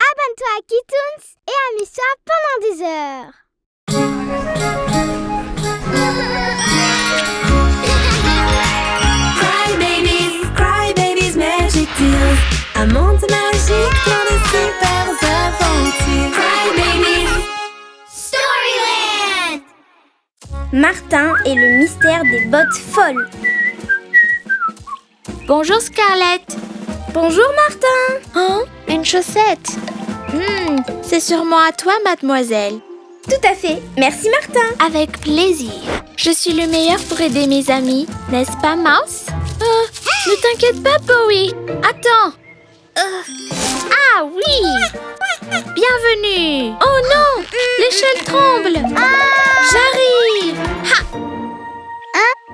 Abonne-toi à Kitoons et amuse-toi pendant des heures. Cry Babies Magic Deals. Un monde magique plein de super aventures. Cry Babies Storyland. Martin et le mystère des bottes folles. Bonjour Scarlett. Bonjour Martin. Hein? Une chaussette. C'est sûrement à toi, mademoiselle. Tout à fait. Merci Martin. Avec plaisir. Je suis le meilleur pour aider mes amis, n'est-ce pas, Mouse? Ne t'inquiète pas, Bowie. Attends. Ah oui. Bienvenue. Oh non, l'échelle tremble. J'arrive.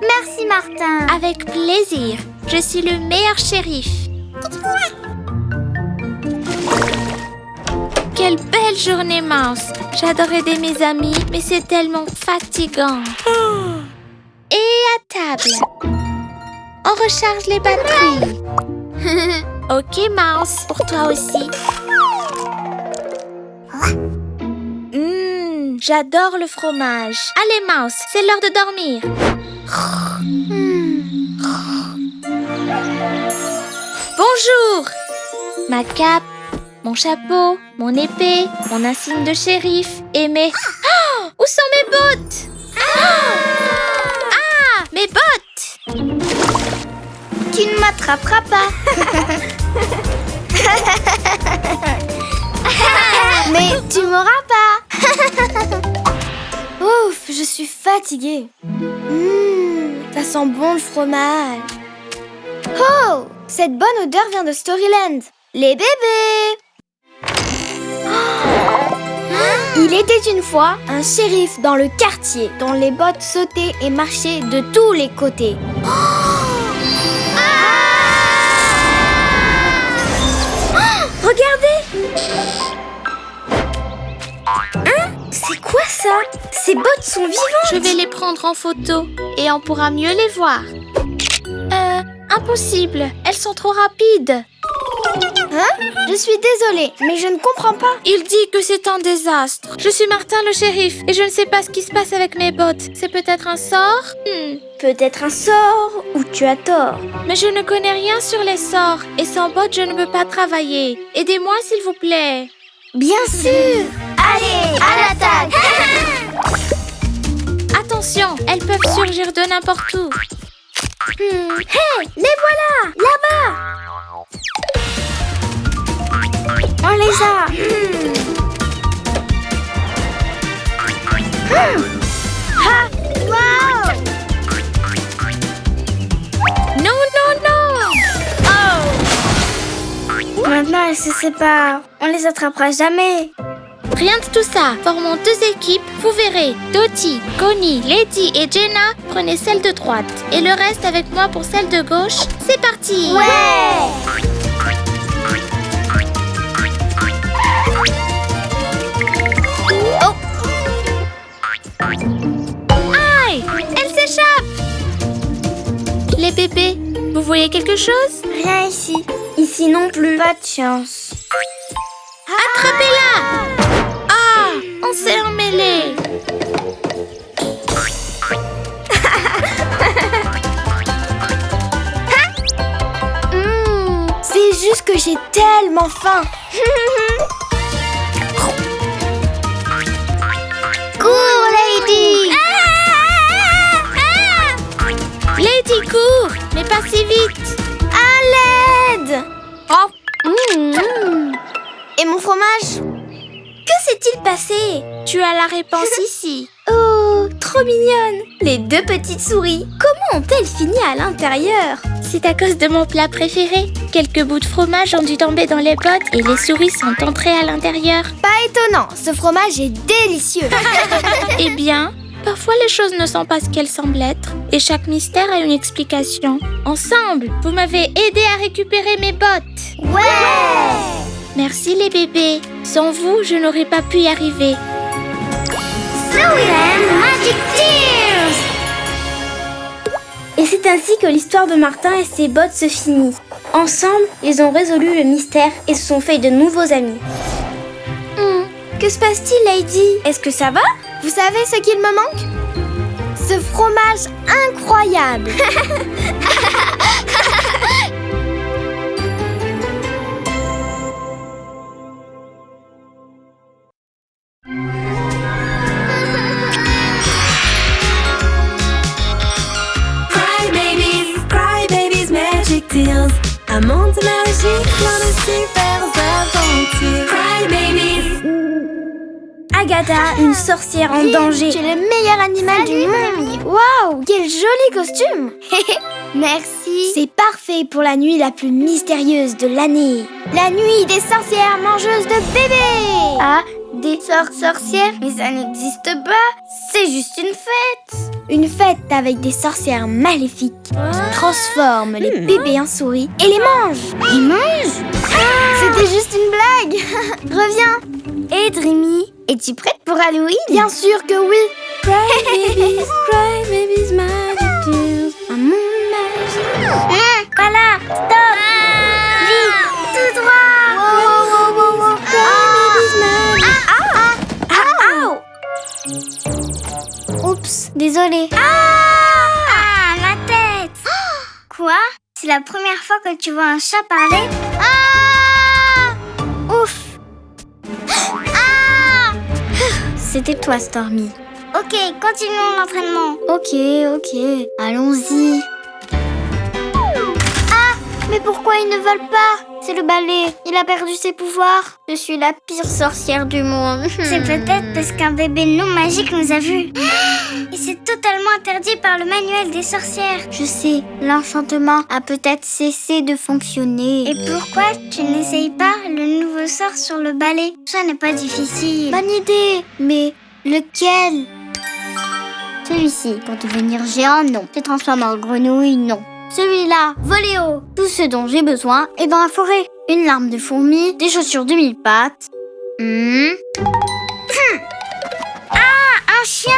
Merci Martin. Avec plaisir. Je suis le meilleur shérif. Quelle belle journée, Mouse. J'adore aider mes amis, mais c'est tellement fatigant. Et à table. On recharge les batteries. Ok, Mouse, pour toi aussi. J'adore le fromage. Allez, Mouse, c'est l'heure de dormir. Bonjour. Ma cape, mon chapeau, mon épée, mon insigne de shérif et mes... Oh, où sont mes bottes? Ah, mes bottes! Tu ne m'attraperas pas. Mais tu m'auras pas. Ouf, je suis fatiguée. Ça sent bon le fromage. Oh, cette bonne odeur vient de Storyland. Les bébés. Il était une fois un shérif dans le quartier dont les bottes sautaient et marchaient de tous les côtés. Regardez! C'est quoi ça? Ces bottes sont vivantes! Je vais les prendre en photo et on pourra mieux les voir. Impossible, elles sont trop rapides. Je suis désolée, mais je ne comprends pas. Il dit que c'est un désastre. Je suis Martin le shérif et je ne sais pas ce qui se passe avec mes bottes. C'est peut-être un sort? Peut-être un sort ou tu as tort. Mais je ne connais rien sur les sorts et sans bottes je ne peux pas travailler. Aidez-moi s'il vous plaît. Bien sûr! Allez, à l'attaque. Attention, elles peuvent surgir de n'importe où. Hey, les voilà! Là-bas! On les a! Wow. Non, non, non! Maintenant, elles se séparent. On les attrapera jamais. Rien de tout ça. Formons deux équipes, vous verrez. Dottie, Connie, Lady et Jenna, prenez celle de droite. Et le reste avec moi pour celle de gauche. C'est parti! Ouais. Aïe! Elle s'échappe! Les bébés, vous voyez quelque chose? Rien ici. Ici non plus. Pas de chance. Attrapez-la! Ah! On s'est emmêlés! C'est juste que j'ai tellement faim. Cours, Lady. Lady, cours! Mais pas si vite! À l'aide! Oh! Et mon fromage? Que s'est-il passé? Tu as la réponse ici. Oh, trop mignonne! Les deux petites souris, comment ont-elles fini à l'intérieur? C'est à cause de mon plat préféré. Quelques bouts de fromage ont dû tomber dans les bottes et les souris sont entrées à l'intérieur. Pas étonnant, ce fromage est délicieux! Eh bien, parfois les choses ne sont pas ce qu'elles semblent être et chaque mystère a une explication. Ensemble, vous m'avez aidé à récupérer mes bottes. Ouais. Merci les bébés. Sans vous, je n'aurais pas pu y arriver. Storyland Magic Tears. Et c'est ainsi que l'histoire de Martin et ses bottes se finit. Ensemble, ils ont résolu le mystère et se sont fait de nouveaux amis. Que se passe-t-il, Lady? Est-ce que ça va? Vous savez ce qu'il me manque? Ce fromage incroyable. Cry babies, magic tales. Un monde magique, plein de super aventures. Cry babies. Agatha, une sorcière en danger. Tu es le meilleur animal du monde. Waouh, quel joli costume. Merci. C'est parfait pour la nuit la plus mystérieuse de l'année. La nuit des sorcières mangeuses de bébés. Ah, des sorcières? Mais ça n'existe pas. C'est juste une fête. Une fête avec des sorcières maléfiques qui transforment les bébés en souris et les mangent. Ils mangent? C'était juste une blague. Reviens. Et Dreamy, es-tu prête pour Halloween? Bien sûr que oui. Cry babies, magic tales. Un monde magique. Voilà, stop. Vite, tout droit. Oups, désolée. Ah, ma tête. Quoi? C'est la première fois que tu vois un chat parler? Ouf. C'était toi, Stormy. Ok, continuons l'entraînement. Ok, allons-y. Mais pourquoi ils ne veulent pas? C'est le balai, il a perdu ses pouvoirs. Je suis la pire sorcière du monde. C'est peut-être parce qu'un bébé non magique nous a vus. Et c'est totalement interdit par le manuel des sorcières. Je sais, l'enchantement a peut-être cessé de fonctionner. Et pourquoi tu n'essayes pas le nouveau sort sur le balai? Ça n'est pas difficile. Bonne idée, mais lequel? Celui-ci, pour devenir géant, non. Se transformer en grenouille, non. Celui-là, voler haut. Tout ce dont j'ai besoin est dans la forêt. Une larme de fourmi, des chaussures de 1000 pattes. Un chien!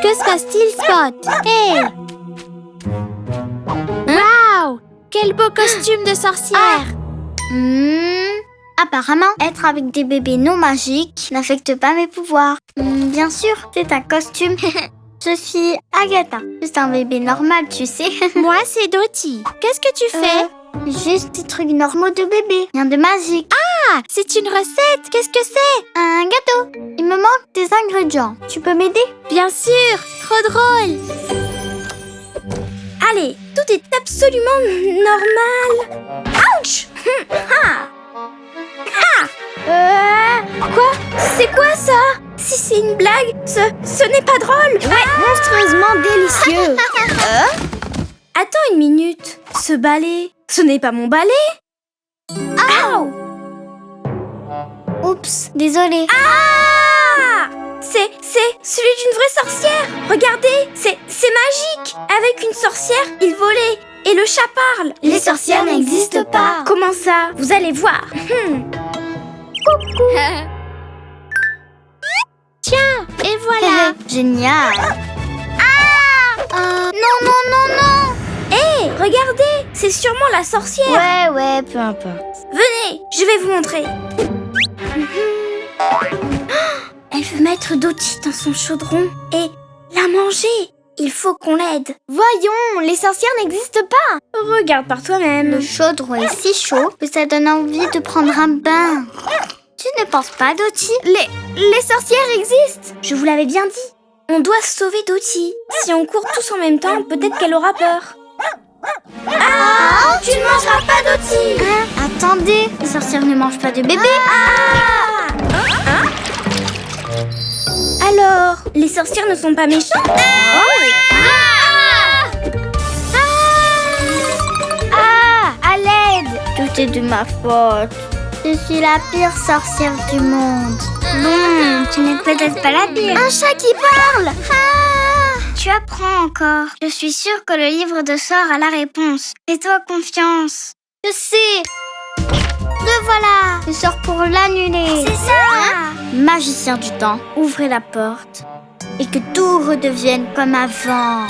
Que se passe-t-il, Spot? Hey! Waouh! Quel beau costume de sorcière! Apparemment, être avec des bébés non magiques n'affecte pas mes pouvoirs. Bien sûr, c'est un costume. Je suis Agatha. Juste un bébé normal, tu sais. Moi, c'est Dottie. Qu'est-ce que tu fais? Juste des trucs normaux de bébé. Rien de magique. Ah, c'est une recette. Qu'est-ce que c'est? Un gâteau. Il me manque des ingrédients. Tu peux m'aider? Bien sûr. Trop drôle. Allez, tout est absolument normal. Ouch! Quoi? C'est quoi ça? Si c'est une blague, ce n'est pas drôle. Monstrueusement délicieux. Attends une minute. Ce balai, ce n'est pas mon balai. Oups, désolée. C'est celui d'une vraie sorcière. Regardez, c'est magique. Avec une sorcière, il volait. Et le chat parle. Les sorcières n'existent pas. Comment ça? Vous allez voir. Tiens, et voilà. Génial. Non. Hé, regardez, c'est sûrement la sorcière. Ouais, peu importe. Venez, je vais vous montrer. Elle veut mettre Dottie dans son chaudron et la manger. Il faut qu'on l'aide. Voyons, les sorcières n'existent pas. Regarde par toi-même. Le chaudron est si chaud que ça donne envie de prendre un bain. Tu ne penses pas, Dottie? Les sorcières existent. Je vous l'avais bien dit. On doit sauver Dottie. Si on court tous en même temps, peut-être qu'elle aura peur. Tu ne mangeras pas, Dottie. Attendez, les sorcières ne mangent pas de bébés. Alors, les sorcières ne sont pas méchantes? À l'aide! Tout est de ma faute. Je suis la pire sorcière du monde. Bon, tu n'es peut-être pas la pire. Un chat qui parle! Tu apprends encore. Je suis sûre que le livre de sorts a la réponse. Fais-toi confiance. Je sais. Le voilà! Le sort pour l'annuler. C'est ça! Magicien du temps, ouvrez la porte. et que tout redevienne comme avant.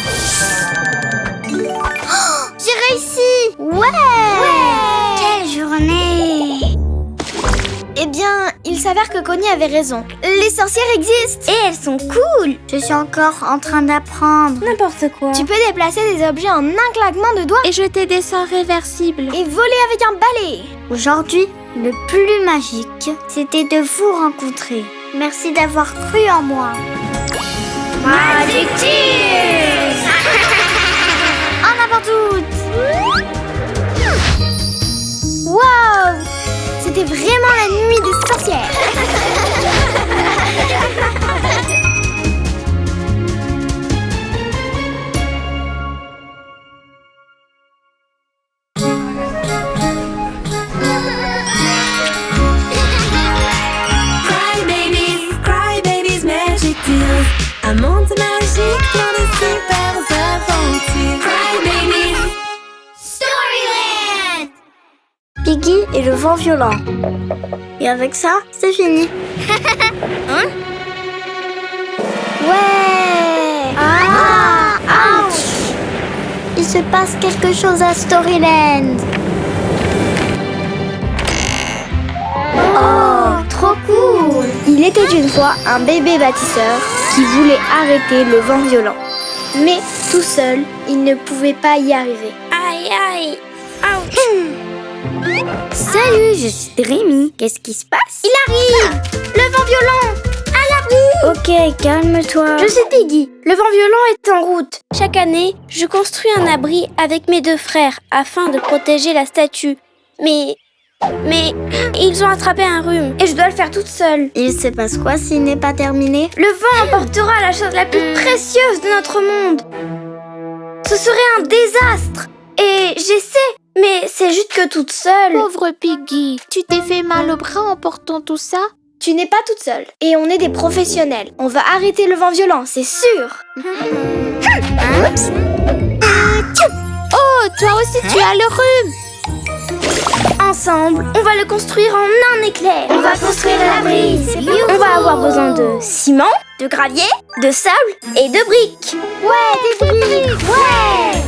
Oh, j'ai réussi! Ouais! Quelle journée! Eh bien, il s'avère que Connie avait raison. Les sorcières existent. Et elles sont cool! Je suis encore en train d'apprendre. N'importe quoi. Tu peux déplacer des objets en un claquement de doigts. Et jeter des sorts réversibles. Et voler avec un balai. Aujourd'hui, le plus magique, c'était de vous rencontrer. Merci d'avoir cru en moi. Magic Tears! En avant toutes! Waouh! C'était vraiment la nuit des sorcières. Cry babies, magic deals. Un monde magique, plein de super aventures. Cry babies. Storyland! Piggy et le vent violent. Et avec ça, c'est fini. Ouais. Ouch! Il se passe quelque chose à Storyland. Oh, trop cool! Il était une fois un bébé bâtisseur qui voulait arrêter le vent violent. Mais tout seul, il ne pouvait pas y arriver. Aïe, aïe! Salut, je suis Rémi. Qu'est-ce qui se passe? Il arrive! Le vent violent! À l'abri! Ok, calme-toi. Je suis Piggy. Le vent violent est en route. Chaque année, je construis un abri avec mes deux frères afin de protéger la statue. Mais ils ont attrapé un rhume et je dois le faire toute seule. Il se passe quoi s'il n'est pas terminé? Le vent emportera la chose la plus précieuse de notre monde. Ce serait un désastre. Et j'essaie, mais c'est juste que toute seule. Pauvre Piggy, tu t'es fait mal au bras en portant tout ça? Tu n'es pas toute seule. Et on est des professionnels. On va arrêter le vent violent, c'est sûr. Oh, toi aussi tu as le rhume! Ensemble, on va le construire en un éclair. On va construire l'abri. On va avoir besoin de ciment, de gravier, de sable et de briques. Ouais, des briques. Ouais.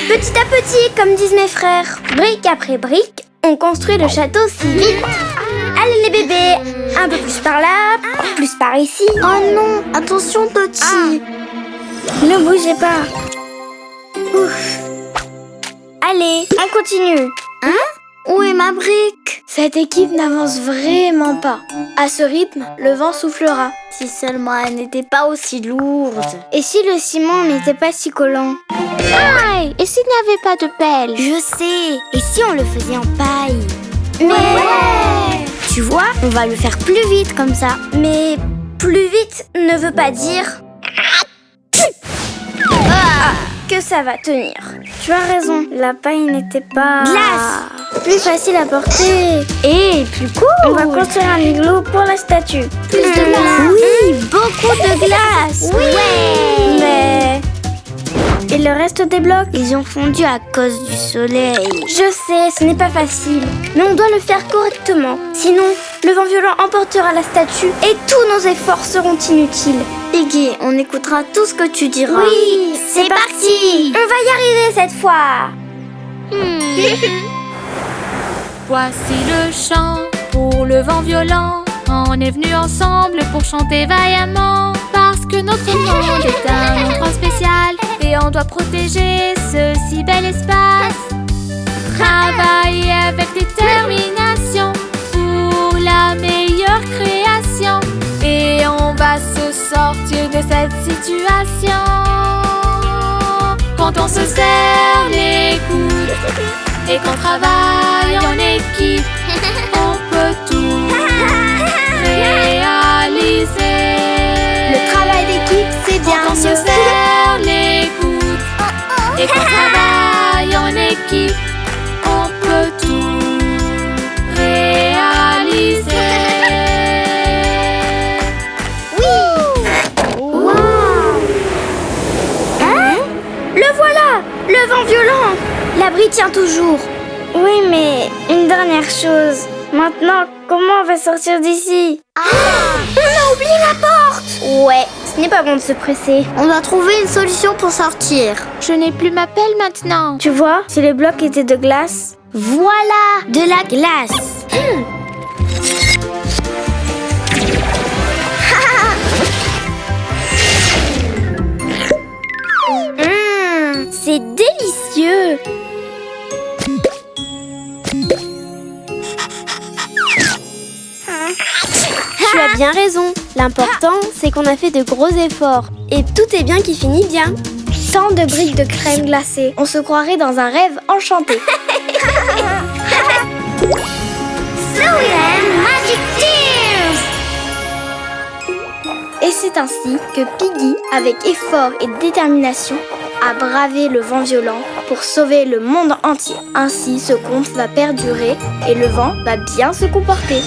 Petit à petit, comme disent mes frères, brique après brique, on construit le château si vite. Allez les bébés, un peu plus par là, plus par ici. Oh non, attention Toti. Ne bougez pas. Ouf. Allez, on continue. Où est ma brique? Cette équipe n'avance vraiment pas. À ce rythme, le vent soufflera. Si seulement elle n'était pas aussi lourde. Et si le ciment n'était pas si collant? Aïe! Et s'il n'y avait pas de pelle? Je sais. Et si on le faisait en paille? Mais Tu vois, on va le faire plus vite comme ça. Mais plus vite ne veut pas dire que ça va tenir. Tu as raison, la paille n'était pas... Glace! Plus facile à porter. Et plus cool. On va construire un igloo pour la statue. Plus de glace. Oui, beaucoup de glace. Oui. Ouais. Mais... Et le reste des blocs? Ils ont fondu à cause du soleil. Je sais, ce n'est pas facile. Mais on doit le faire correctement. Sinon, le vent violent emportera la statue et tous nos efforts seront inutiles. Piggy, on écoutera tout ce que tu diras. Oui, c'est parti. On va y arriver cette fois. Voici le chant pour le vent violent. On est venus ensemble pour chanter vaillamment. Parce que notre monde est un endroit spécial et on doit protéger ce si bel espace. Travailler avec détermination pour la meilleure création. Et on va se sortir de cette situation. Quand on se serre les coudes et qu'on travaille en équipe, on peut tout réaliser. Le travail d'équipe, c'est bien Quand on se mieux. serre les coudes et qu'on travaille en équipe, on peut tout réaliser. Le voilà, le vent violent. L'abri tient toujours. Oui, mais une dernière chose. Maintenant, comment on va sortir d'ici? On a oublié la porte. Ouais, Ce n'est pas bon de se presser. On doit trouver une solution pour sortir. Je n'ai plus ma pelle maintenant. Tu vois, si les blocs étaient de glace... Voilà, de la glace. C'est délicieux. Tu as bien raison. L'important, c'est qu'on a fait de gros efforts. Et tout est bien qui finit bien. Tant de briques de crème glacée. On se croirait dans un rêve enchanté. Storyland Magic Tears. Et c'est ainsi que Piggy, avec effort et détermination, a bravé le vent violent pour sauver le monde entier. Ainsi, ce conte va perdurer et le vent va bien se comporter.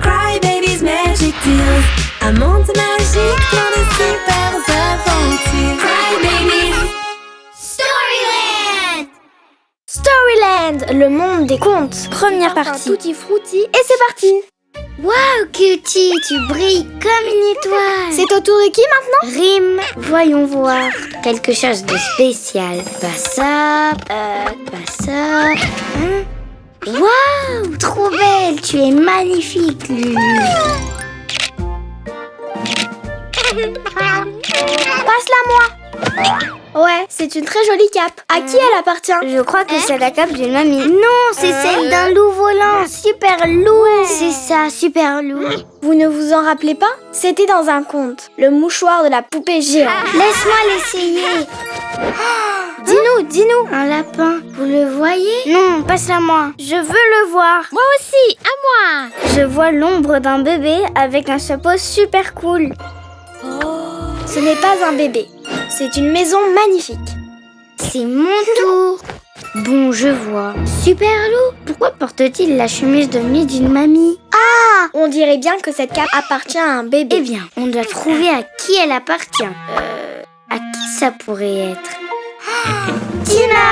Cry babies, magic tears. Un monde magique, plein de super aventures. Cry babies. Storyland, le monde des contes. Première partie. Tutti frutti et c'est parti. Waouh, Cutie, tu brilles comme une étoile. C'est au tour de qui maintenant? Rime, voyons voir. Quelque chose de spécial. Pas ça, pas ça. Waouh, trop belle, tu es magnifique, Lulu. Passe-la moi. Ouais, c'est une très jolie cape. À qui elle appartient? Je crois que c'est la cape d'une mamie. Non, c'est celle d'un loup volant. Super loup. C'est ça, super loup. Vous ne vous en rappelez pas? C'était dans un conte, le mouchoir de la poupée géante. Laisse-moi l'essayer. Dis-nous. Un lapin, vous le voyez? Non, passe-la moi. Je veux le voir. Moi aussi, à moi. Je vois l'ombre d'un bébé avec un chapeau super cool. Ce n'est pas un bébé, c'est une maison magnifique. C'est mon tour. Bon, je vois. Super loup, pourquoi porte-t-il la chemise de nuit d'une mamie? Ah! On dirait bien que cette cape appartient à un bébé. Eh bien, on doit trouver à qui elle appartient. À qui ça pourrait être? Tina!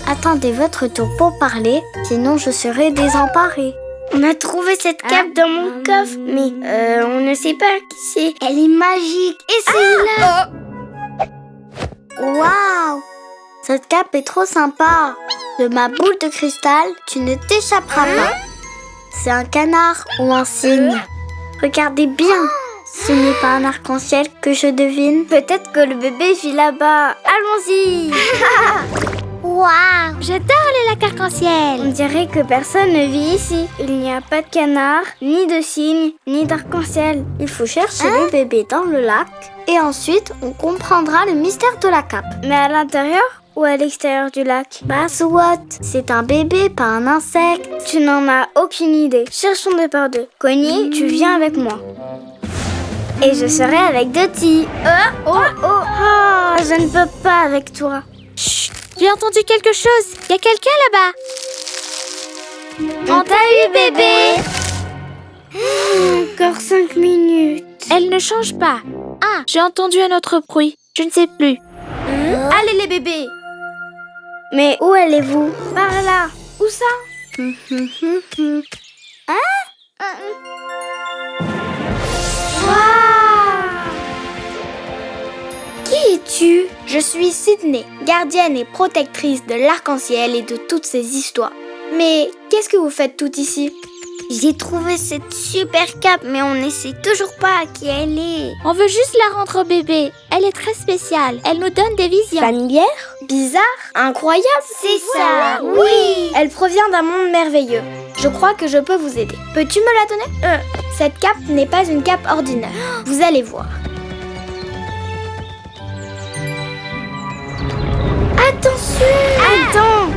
Attendez votre tour pour parler, sinon je serai désemparée. On a trouvé cette cape dans mon coffre, mais on ne sait pas qui c'est. Elle est magique. Essayez-la. Waouh! Cette cape est trop sympa. De ma boule de cristal, tu ne t'échapperas pas. C'est un canard ou un cygne. Regardez bien. Ce n'est pas un arc-en-ciel que je devine. Peut-être que le bébé vit là-bas. Allons-y. Waouh! J'adore les lacs arc-en-ciel. On dirait que personne ne vit ici. Il n'y a pas de canard, ni de cygne, ni d'arc-en-ciel. Il faut chercher le bébé dans le lac et ensuite on comprendra le mystère de la cape. Mais à l'intérieur ou à l'extérieur du lac? Bah, so what? C'est un bébé, pas un insecte. Tu n'en as aucune idée. Cherchons deux par deux. Connie, tu viens avec moi. Et je serai avec Dottie. Je ne peux pas avec toi. Chut, j'ai entendu quelque chose. Il y a quelqu'un là-bas. On t'a eu, bébé. Encore 5 minutes. Elle ne change pas. Ah, j'ai entendu un autre bruit. Je ne sais plus. Allez les bébés. Mais où allez-vous? Par là. Où ça? Qui es-tu? Je suis Sydney, gardienne et protectrice de l'arc-en-ciel et de toutes ces histoires. Mais qu'est-ce que vous faites toutes ici? J'ai trouvé cette super cape, mais on ne sait toujours pas à qui elle est. On veut juste la rendre au bébé. Elle est très spéciale. Elle nous donne des visions. Familière? Bizarre? Incroyable? C'est ça, oui. Elle provient d'un monde merveilleux. Je crois que je peux vous aider. Peux-tu me la donner? Cette cape n'est pas une cape ordinaire. Vous allez voir. Attention! Attends!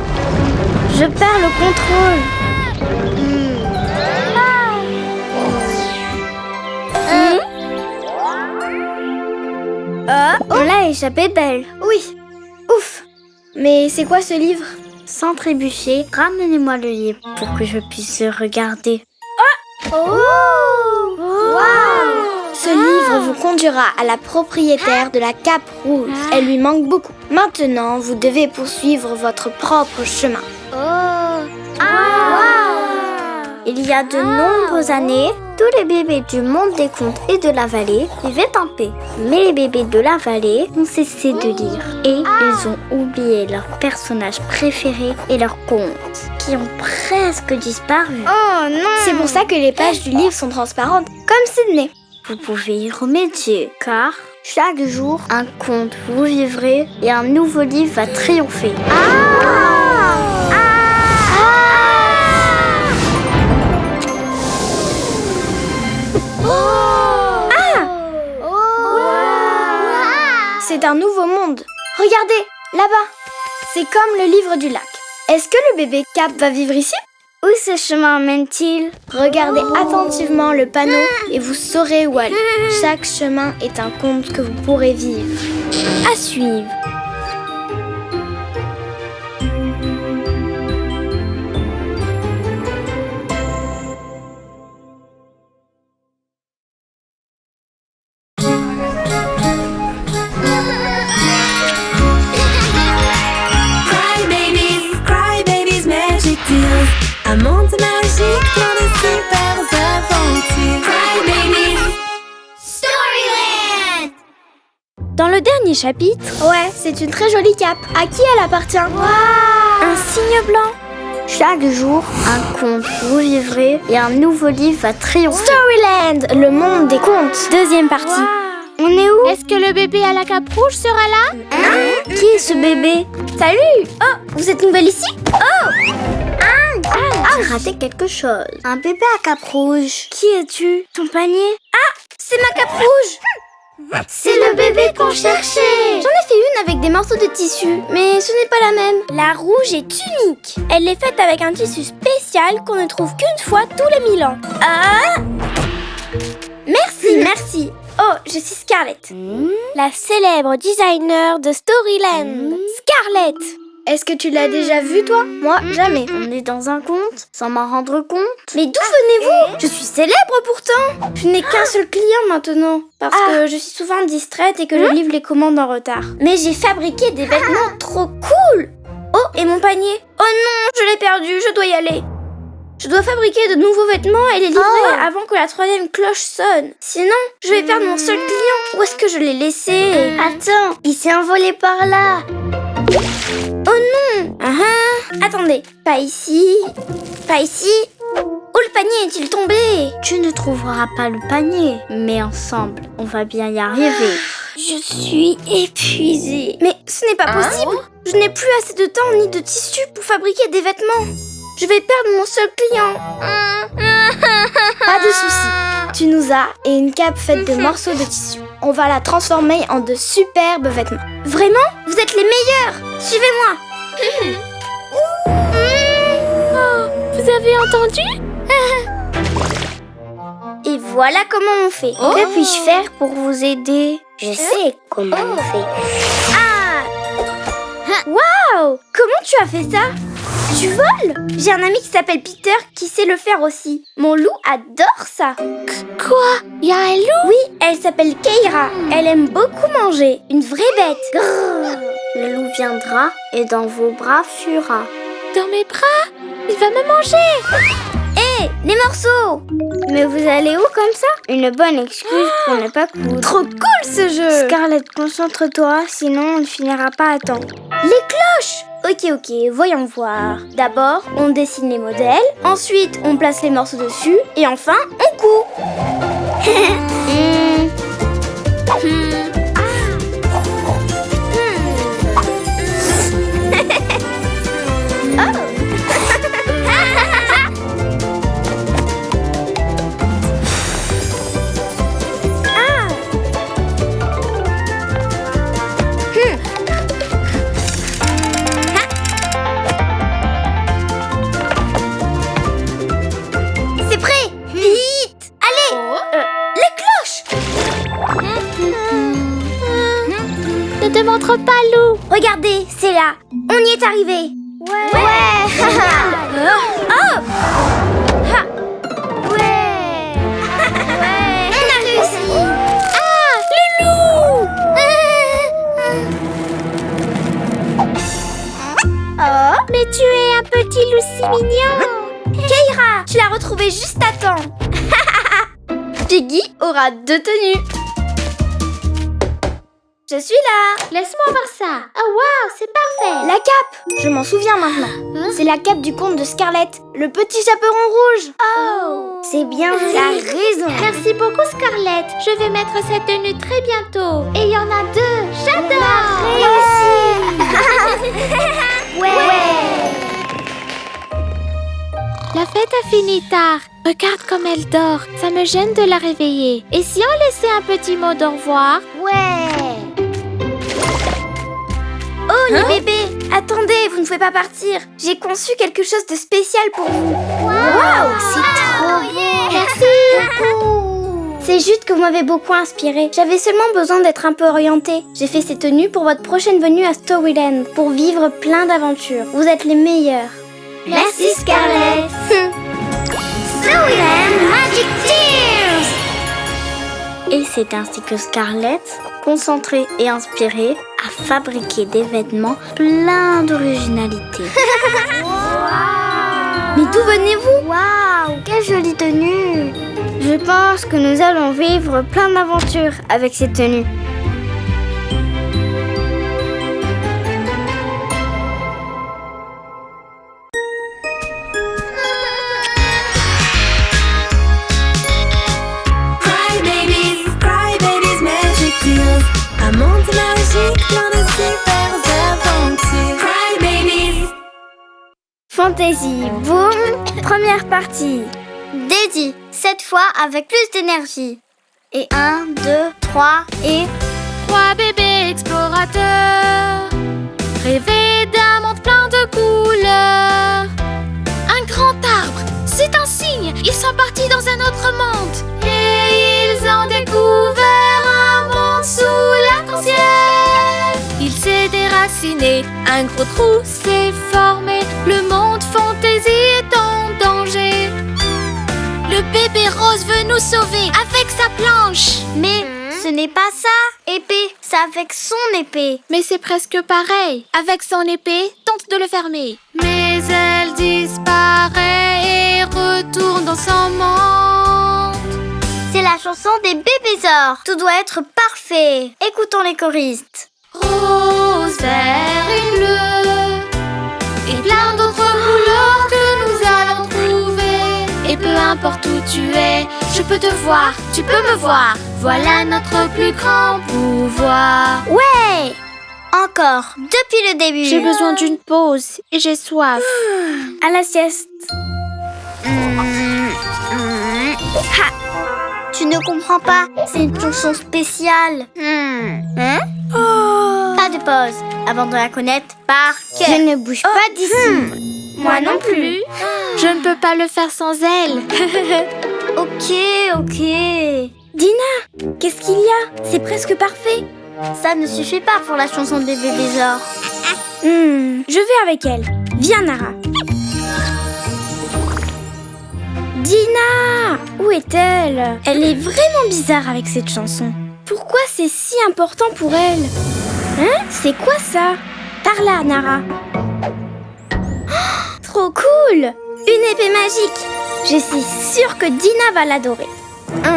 Je perds le contrôle. On l'a échappé belle. Oui. Ouf. Mais c'est quoi ce livre? sans trébucher, ramenez-moi le livre pour que je puisse le regarder. Ce livre vous conduira à la propriétaire de la cape rouge. Elle lui manque beaucoup. Maintenant, vous devez poursuivre votre propre chemin. Il y a de nombreuses années, tous les bébés du monde des contes et de la vallée vivaient en paix. Mais les bébés de la vallée ont cessé de lire et ils ont oublié leurs personnages préférés et leurs contes, qui ont presque disparu. Oh non! C'est pour ça que les pages du livre sont transparentes, comme Sydney. Vous pouvez y remédier, car chaque jour, un conte vous vivrez et un nouveau livre va triompher. C'est un nouveau monde. Regardez, là-bas. C'est comme le livre du lac. Est-ce que le bébé Cap va vivre ici? Où ce chemin mène-t-il? Regardez attentivement le panneau et vous saurez où aller. Chaque chemin est un conte que vous pourrez vivre. À suivre. Cry Babies Magic Deals. Un monde magique plein de super aventures. Cry Babies. Storyland! Dans le dernier chapitre, c'est une très jolie cape. À qui elle appartient? Un signe blanc. Chaque jour, un conte vous vivrez et un nouveau livre va triompher. Storyland, le monde des contes. Deuxième partie. On est où? Est-ce que le bébé à la cape rouge sera là? Qui est ce bébé? Salut! Oh, vous êtes nouvelle ici? J'ai raté quelque chose. Un bébé à cape rouge. Qui es-tu? Ton panier? C'est ma cape rouge! C'est le bébé qu'on cherchait. J'en ai fait une avec des morceaux de tissu, mais ce n'est pas la même. La rouge est unique. Elle est faite avec un tissu spécial qu'on ne trouve qu'une fois tous les 1000 ans. Merci. Oh, je suis Scarlett, la célèbre designer de Storyland. Scarlett! Est-ce que tu l'as déjà vue, toi? Moi, jamais. On est dans un conte sans m'en rendre compte. Mais d'où venez-vous? Je suis célèbre pourtant. Je n'ai qu'un seul client maintenant, parce que je suis souvent distraite et que je livre les commandes en retard. Mais j'ai fabriqué des vêtements trop cool. Oh, et mon panier? Oh non, je l'ai perdu, je dois y aller. Je dois fabriquer de nouveaux vêtements et les livrer avant que la 3e cloche sonne. Sinon, je vais perdre mon seul client. Où est-ce que je l'ai laissé? Attends, il s'est envolé par là. Oh non! Attendez, pas ici. Pas ici. Où le panier est-il tombé? Tu ne trouveras pas le panier, mais ensemble, on va bien y arriver. Je suis épuisée. Mais ce n'est pas possible. Je n'ai plus assez de temps ni de tissu pour fabriquer des vêtements. Je vais perdre mon seul client. Pas de souci. Tu nous as et une cape faite de morceaux de tissu. On va la transformer en de superbes vêtements. Vraiment? Vous êtes les meilleurs. Suivez-moi. Vous avez entendu? Et voilà comment on fait. Que puis-je faire pour vous aider? Je sais comment on fait. Waouh! Comment tu as fait ça? Tu voles? J'ai un ami qui s'appelle Peter qui sait le faire aussi. Mon loup adore ça. Quoi? Y a un loup? Oui, elle s'appelle Keira. Elle aime beaucoup manger. Une vraie bête. Grrr. Le loup viendra et dans vos bras fuira. Dans mes bras? Il va me manger! Hé, les morceaux! Mais vous allez où comme ça? Une bonne excuse pour ne pas coudre. Trop cool ce jeu! Scarlett, concentre-toi, sinon on ne finira pas à temps. Les cloches! Ok, voyons voir. D'abord, on dessine les modèles, ensuite on place les morceaux dessus, et enfin, on coud. C'est prêt! Vite! Allez! Les cloches! Ne te montre pas, loup! Regardez, c'est là. On y est arrivé. Ouais. Oh. Ha. Ouais. Ouais. On a réussi. Ah, Loulou. Oh, mais tu es un petit loup si mignon. Keira, tu l'as retrouvé juste à temps. Piggy aura 2 tenues. Je suis là. Laisse-moi voir ça. Oh wow, c'est parfait. La cape. Je m'en souviens maintenant. C'est la cape du conte de Scarlett, le petit chaperon rouge. Oh. C'est bien, tu as raison. Merci beaucoup Scarlett. Je vais mettre cette tenue très bientôt. Et il y en a 2. J'adore. La fête a fini tard. Regarde comme elle dort. Ça me gêne de la réveiller. Et si on laissait un petit mot d'au revoir? Ouais. Oh, les bébés. Attendez, vous ne pouvez pas partir. J'ai conçu quelque chose de spécial pour vous. Waouh, c'est trop beau. Merci. C'est juste que vous m'avez beaucoup inspiré. J'avais seulement besoin d'être un peu orientée. J'ai fait ces tenues pour votre prochaine venue à Storyland, pour vivre plein d'aventures. Vous êtes les meilleurs. Merci Scarlett. Storyland Magic Tears. Et c'est ainsi que Scarlett, concentrée et inspirée, a fabriqué des vêtements pleins d'originalité. Mais d'où venez-vous? Waouh, quelle jolie tenue. Je pense que nous allons vivre plein d'aventures avec ces tenues. Cry babies, magic tears. Un monde magique, plein de super aventures. Cry babies. Fantasy Boom, première partie. Daisy, cette fois avec plus d'énergie. Et 1, 2, 3 et... 3 bébés explorateurs, rêver d'un monde plein de couleurs. Un grand arbre, c'est un signe, ils sont partis dans un autre monde. Et ils ont découvert un monde sous l'arc-en-ciel. Il s'est déraciné, un gros trou s'est formé. Le monde fantaisie est en danger. Le bébé rose veut nous sauver avec sa planche. Mais ce n'est pas ça, épée, c'est avec son épée. Mais c'est presque pareil. Avec son épée, tente de le fermer. Mais elle disparaît et retourne dans son monde. C'est la chanson des bébésors. Tout doit être parfait. Écoutons les choristes. Rose, vert et bleu. Et plein d'autres couleurs que nous allons trouver. Et peu importe où tu es, je peux te voir, tu peux me voir. Voilà notre plus grand pouvoir. Ouais. Encore, depuis le début. J'ai besoin d'une pause et j'ai soif. À la sieste. Tu ne comprends pas, c'est une chanson spéciale. Pas de pause, avant de la connaître par cœur. Je ne bouge pas d'ici. Moi non plus. Je ne peux pas le faire sans elle. Ok. Dina, qu'est-ce qu'il y a? C'est presque parfait. Ça ne suffit pas pour la chanson des bébésors. Je vais avec elle. Viens, Nara. Dina! Où est-elle? Elle est vraiment bizarre avec cette chanson. Pourquoi c'est si important pour elle? Hein? C'est quoi ça? Par là, Nara. Oh, trop cool! Une épée magique. Je suis sûre que Dina va l'adorer. Ah!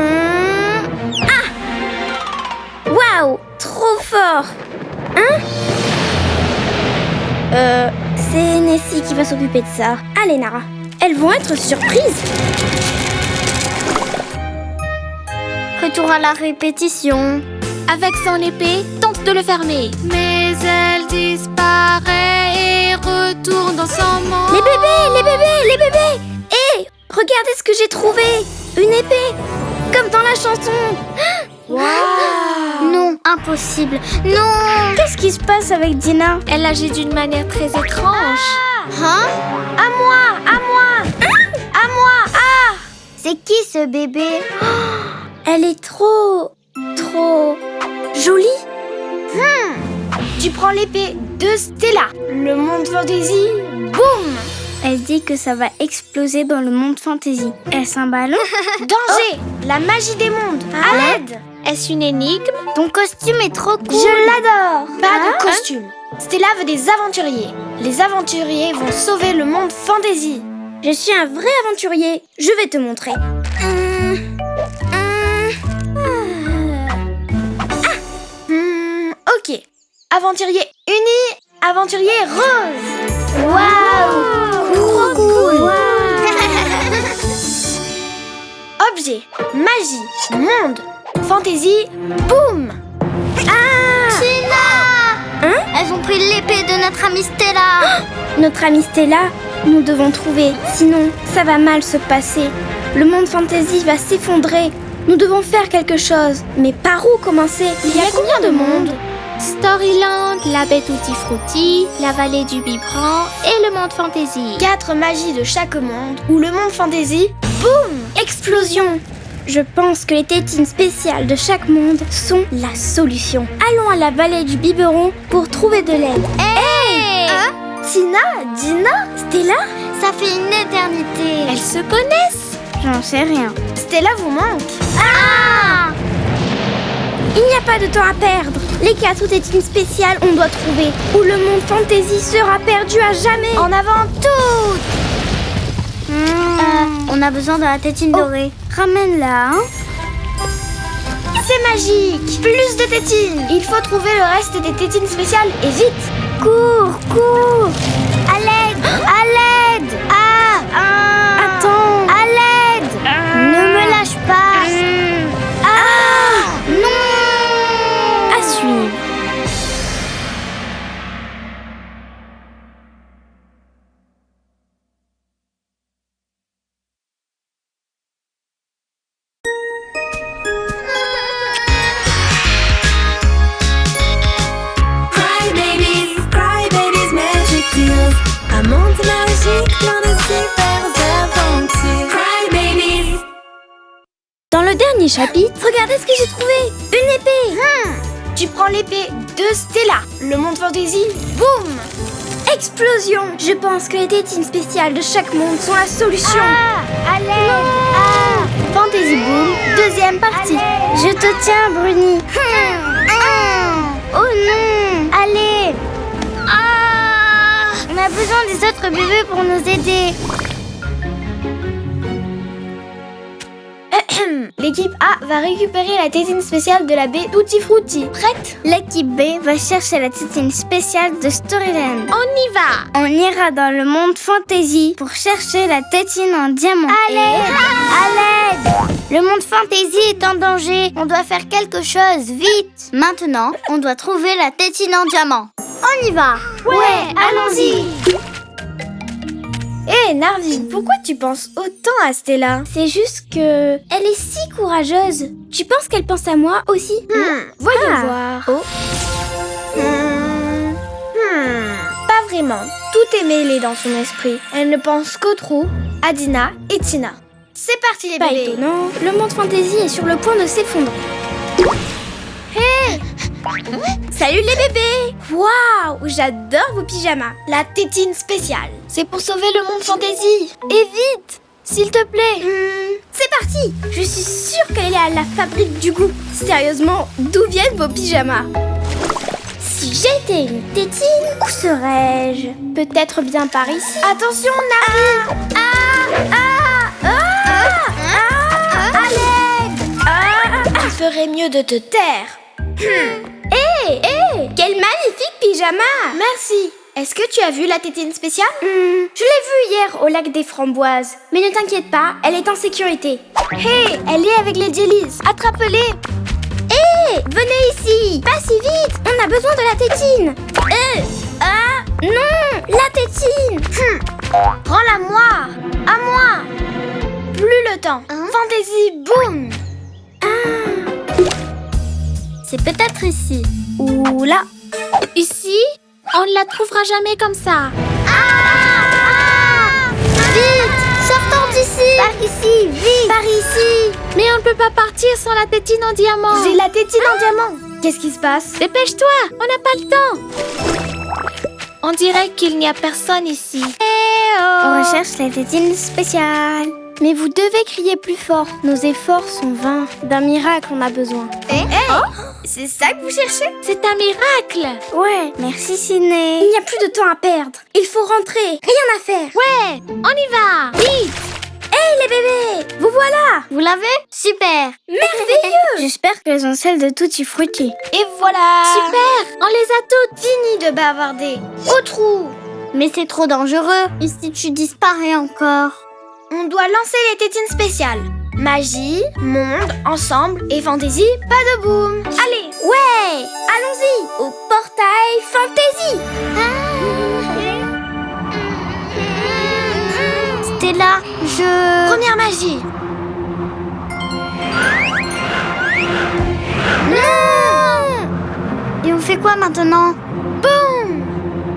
Waouh! Trop fort! Hein? C'est Nessie qui va s'occuper de ça. Allez, Nara. Elles vont être surprises. Retour à la répétition. Avec son épée, tente de le fermer. Mais elle disparaît et retourne dans son monde. Les bébés! Hé! Regardez ce que j'ai trouvé! Une épée! Comme dans la chanson! Non, impossible. Non. Qu'est-ce qui se passe avec Dina? Elle agit d'une manière très étrange. Hein? À moi! Ah! C'est qui ce bébé? Elle est trop jolie. Tu prends l'épée de Stella. Le monde fantasy boum! Elle dit que ça va exploser dans le monde fantasy. Est-ce un ballon? Danger! La magie des mondes! À l'aide! Est-ce une énigme? Ton costume est trop cool. Je l'adore! Pas de costume. Stella veut des aventuriers. Les aventuriers vont sauver le monde fantasy. Je suis un vrai aventurier. Je vais te montrer. Ok. Aventurier uni, aventurier rose. Waouh! Trop cool! Objet, magie, monde, fantasy, boum! Tina! Elles ont pris l'épée de notre amie Stella. Notre amie Stella, nous devons trouver. Sinon, ça va mal se passer. Le monde fantasy va s'effondrer. Nous devons faire quelque chose. Mais par où commencer? Il y a combien de mondes? Storyland, la baie Tutti Frutti, la vallée du biberon et le monde fantasy. 4 magies de chaque monde, ou le monde fantasy, boum! Explosion! Je pense que les tétines spéciales de chaque monde sont la solution. Allons à la vallée du biberon pour trouver de l'aide. Hey! Tina, Dina, Stella? Ça fait une éternité. Elles se connaissent? J'en sais rien. Stella vous manque. Ah! Il n'y a pas de temps à perdre. Les 4 tétines spéciales, on doit trouver. Ou le monde fantasy sera perdu à jamais. En avant toutes! On a besoin de la tétine dorée. Ramène-la, hein? C'est magique! Plus de tétines! Il faut trouver le reste des tétines spéciales et vite! Cours, cours! À l'aide! À l'aide! Attends! À l'aide! Ne me lâche pas. Non! À suivre. Cry babies, magic deals. Un monde magique, plein de super aventures. Cry babies. Dans le dernier chapitre, regardez ce que j'ai trouvé! Une épée! Tu prends l'épée de Stella. Le monde fantasy, boum! Explosion! Je pense que les tétines spéciales de chaque monde sont la solution. Allez! Fantasy boom, deuxième partie. Je te tiens, Bruni. Oh non! Allez! On a besoin des autres bébés pour nous aider. L'équipe A va récupérer la tétine spéciale de la baie Tutti Frutti. Prête? L'équipe B va chercher la tétine spéciale de Storyland. On y va! On ira dans le monde fantasy pour chercher la tétine en diamant. À l'aide! Le monde fantasy est en danger. On doit faire quelque chose, vite. Maintenant, on doit trouver la tétine en diamant. On y va. Ouais, allons-y! Hé, Narvi, pourquoi tu penses autant à Stella? C'est juste que... elle est si courageuse. Tu penses qu'elle pense à moi aussi? Voyons voir. Pas vraiment. Tout est mêlé dans son esprit. Elle ne pense qu'aux trous, à Dina et Tina. C'est parti les bébés. Pas étonnant, le monde fantasy est sur le point de s'effondrer. Hé! Salut les bébés! Waouh! J'adore vos pyjamas. La tétine spéciale. C'est pour sauver le monde fantasy. Et vite! S'il te plaît. C'est parti! Je suis sûre qu'elle est à la fabrique du goût. Sérieusement, d'où viennent vos pyjamas? Si j'étais une tétine, où serais-je? Peut-être bien par ici. Attention, Nari! À l'aide! Tu ferais mieux de te taire. Hé! Quel magnifique pyjama! Merci! Est-ce que tu as vu la tétine spéciale? Je l'ai vue hier au lac des Framboises. Mais ne t'inquiète pas, elle est en sécurité. Hé! Elle est avec les jellies. Attrape-les! Hé! Venez ici! Pas si vite! On a besoin de la tétine! Non! La tétine! Rends-la moi! À moi! Plus le temps! Fantasy, boum! C'est peut-être ici. Ou là. Ici, on ne la trouvera jamais comme ça. Vite! Sortons d'ici! Par ici, vite! Par ici! Mais on ne peut pas partir sans la tétine en diamant. J'ai la tétine en diamant. Qu'est-ce qui se passe? Dépêche-toi, on n'a pas le temps. On dirait qu'il n'y a personne ici. On recherche la tétine spéciale. Mais vous devez crier plus fort. Nos efforts sont vains. D'un miracle, on a besoin. C'est ça que vous cherchez? C'est un miracle. Ouais. Merci, Ciné. Il n'y a plus de temps à perdre. Il faut rentrer. Rien à faire. Ouais, on y va. Vite. Hey les bébés, vous voilà. Vous l'avez? Super. Merveilleux. J'espère qu'elles ont celle de Tutti Frutti. Et voilà. Super, on les a toutes. Fini de bavarder. Au trou. Mais c'est trop dangereux. Et si tu disparais encore? On doit lancer les tétines spéciales. Magie, monde, ensemble et fantaisie, pas de boum. Allez, ouais, allons-y au portail fantaisie. Stella, Première magie. Non. Et on fait quoi maintenant? Boum.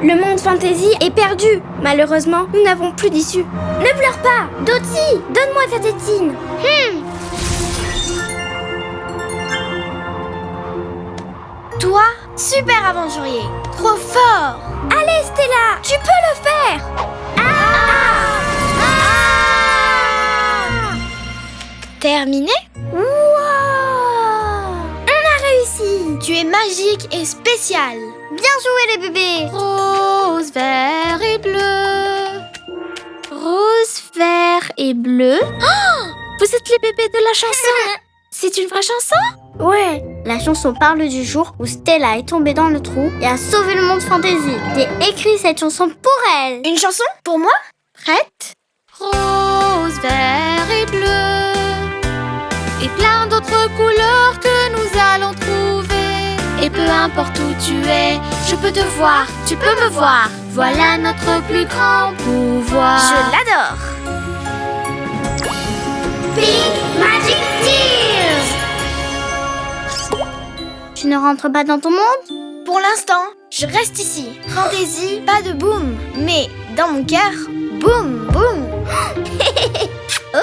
Le monde fantaisie est perdu. Malheureusement, nous n'avons plus d'issue. Ne pleure pas. Dottie, donne-moi ta tétine. Toi, super aventurier. Trop fort. Allez, Stella, tu peux le faire. Terminé? Wow. On a réussi. Tu es magique et spécial. Bien joué les bébés. Rose, vert et bleu. Rose, vert et bleu. Oh, vous êtes les bébés de la chanson. C'est une vraie chanson? Ouais. La chanson parle du jour où Stella est tombée dans le trou et a sauvé le monde fantasy. J'ai écrit cette chanson pour elle. Une chanson pour moi? Prête? Rose, vert et bleu. Et plein d'autres couleurs que nous allons trouver. Et peu importe où tu es, je peux te voir, tu peux me voir. Voilà notre plus grand pouvoir. Je l'adore. Pink Magic Tears. Tu ne rentres pas dans ton monde? Pour l'instant, je reste ici. Fantaisie, pas de boum. Mais dans mon cœur, boum, boum. Oh.